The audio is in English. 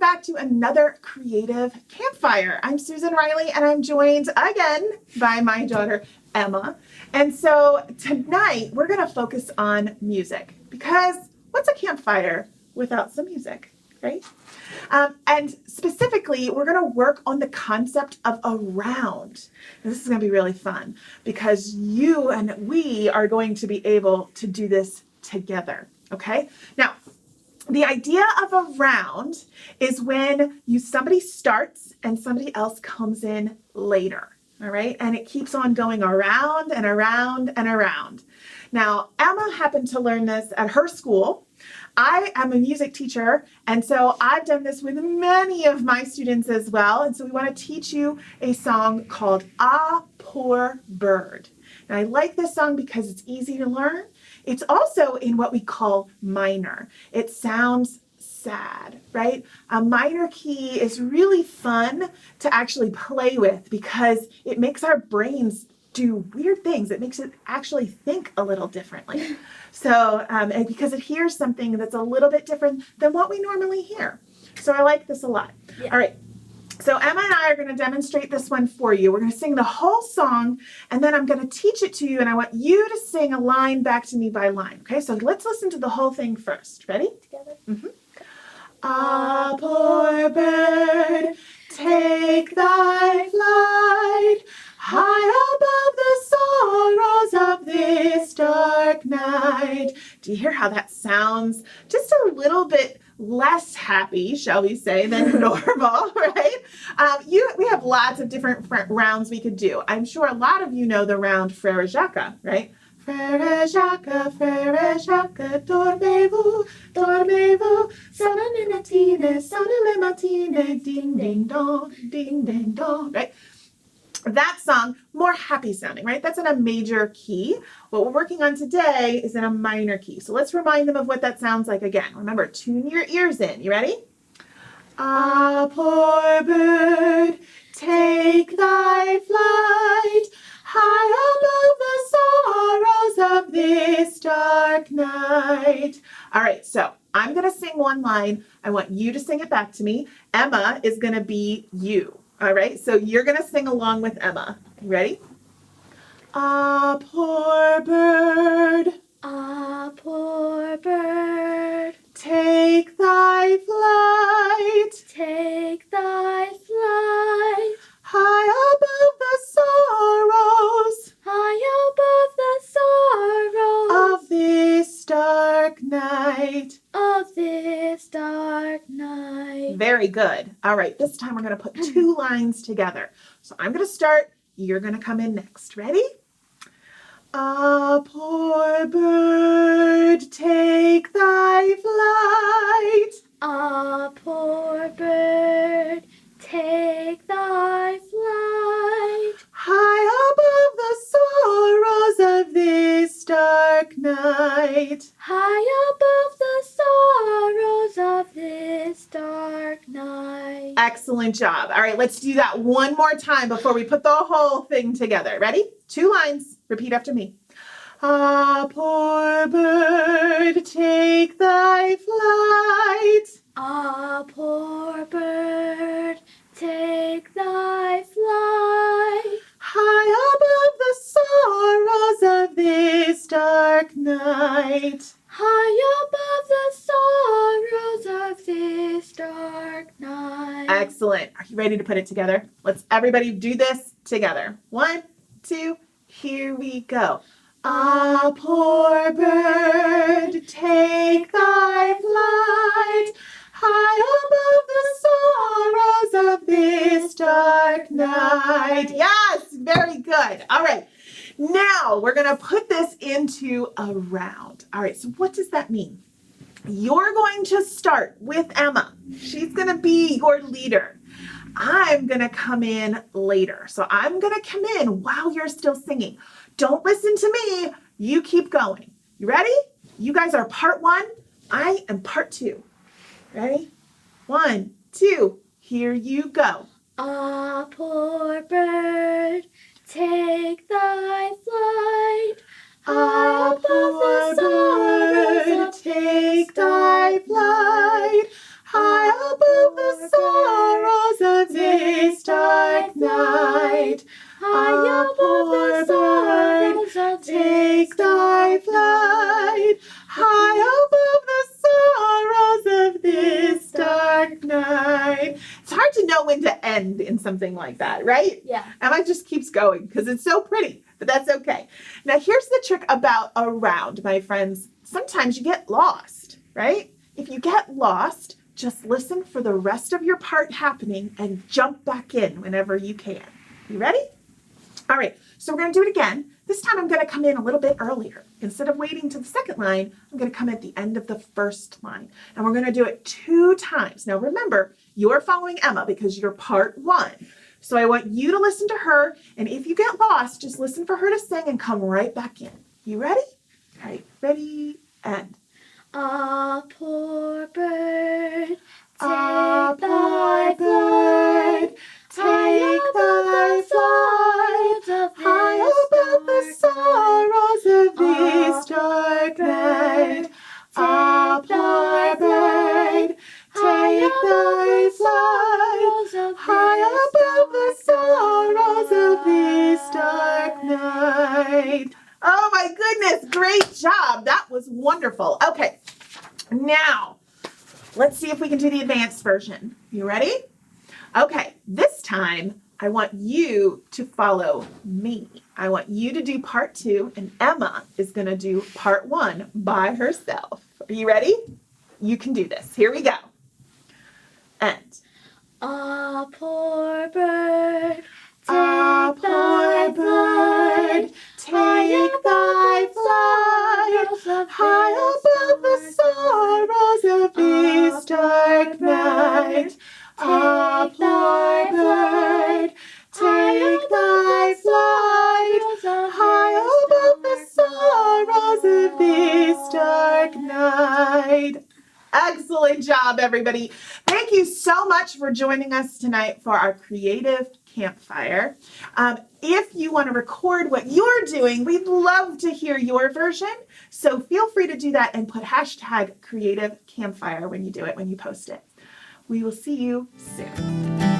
back to another creative campfire. I'm Susan Riley, and I'm joined again by my daughter, Emma. And so tonight we're going to focus on music, because what's a campfire without some music, right? And specifically, we're going to work on the concept of a round. And this is going to be really fun because you and we are going to be able to do this together. Okay? Now, the idea of a round is when somebody starts and somebody else comes in later. All right. And it keeps on going around and around and around. Now, Emma happened to learn this at her school. I am a music teacher, and so I've done this with many of my students as well. And so we want to teach you a song called Ah, Poor Bird. And I like this song because it's easy to learn. It's also in what we call minor. It sounds sad, right? A minor key is really fun to actually play with because it makes our brains do weird things. It makes it actually think a little differently. So, and because it hears something that's a little bit different than what we normally hear. So I like this a lot. Yeah. All right. So Emma and I are going to demonstrate this one for you. We're going to sing the whole song, and then I'm going to teach it to you, and I want you to sing a line back to me by line. Okay, so let's listen to the whole thing first. Ready? Together. Mm-hmm. Ah, poor bird, take thy flight high above the sorrows of this dark night. Do you hear how that sounds just a little bit less happy, shall we say, than normal, right? We have lots of different rounds we could do. I'm sure a lot of you know the round Frère Jacques, right? Frère Jacques, dormez-vous, dormez-vous, sonne le matine, ding, ding, dong, right? That song, more happy sounding, right? That's in a major key. What we're working on today is in a minor key. So let's remind them of what that sounds like again. Remember, tune your ears in. You ready? Ah, poor bird, take thy flight high above the sorrows of this dark night. All right, so I'm going to sing one line. I want you to sing it back to me. Emma is going to be you. All right, so you're going to sing along with Emma. You ready? Ah, poor bird. Ah, poor bird. Take thy flight. Take thy flight. High above the sorrows. High above the sorrows. Of this dark night. Of this dark night. Very good. All right, this time we're going to put two lines together. So I'm going to start. You're going to come in next. Ready? Ah, poor bird, take thy flight. Ah, poor bird, take thy flight. High above the sorrows of this dark night. High above the sorrows of this dark night. Excellent job. All right, let's do that one more time before we put the whole thing together. Ready? Two lines. Repeat after me. Ah, poor bird, take thy flight. Ah, poor bird, take thy flight. High above the sorrows of this dark night. High above the sorrows of this dark night. Excellent. Are you ready to put it together? Let's everybody do this together. 1, 2, here we go. Ah, poor bird, take thy flight, high above the sorrows of this dark night. Yes, very good. All right, now we're going to put this into a round. All right, so what does that mean? You're going to start with Emma. She's going to be your leader. I'm going to come in later. So I'm going to come in while you're still singing. Don't listen to me. You keep going. You ready? You guys are part 1. I am part 2. Ready? 1, 2. Here you go. Ah, poor bird, take thy flight. Ah, poor bird, take thy flight. High above the Ah, poor bird, take thy flight high above the sorrows of this dark night. It's hard to know when to end in something like that, right? Yeah. Emma just keeps going because it's so pretty, but that's okay. Now, here's the trick about around, my friends. Sometimes you get lost, right? If you get lost, just listen for the rest of your part happening and jump back in whenever you can. You ready? All right, so we're going to do it again. This time I'm going to come in a little bit earlier. Instead of waiting to the second line, I'm going to come at the end of the first line. And we're going to do it 2 times. Now remember, you're following Emma because you're part 1. So I want you to listen to her, and if you get lost, just listen for her to sing and come right back in. You ready? All right, ready, and. Ah, poor bird, Ah, poor bird, take thy flight high above the sorrows of this dark night. Ah, poor bird, take thy flight high above the sorrows of this dark night. Oh my goodness, great job. That was wonderful. Okay, now let's see if we can do the advanced version. You ready? Okay, this time I want you to follow me. I want you to do part 2, and Emma is going to do part 1 by herself. Are you ready? You can do this. Here we go. And. ah, poor bird, Ah, poor bird, take thy flight high above the sorrows of this dark night. Ah, poor bird, take thy flight high above the sorrows of this dark night. Excellent job, everybody. Thank you so much for joining us tonight for our creative campfire. If you want to record what you're doing, we'd love to hear your version. So feel free to do that and put hashtag creative campfire when you do it, when you post it. We will see you soon.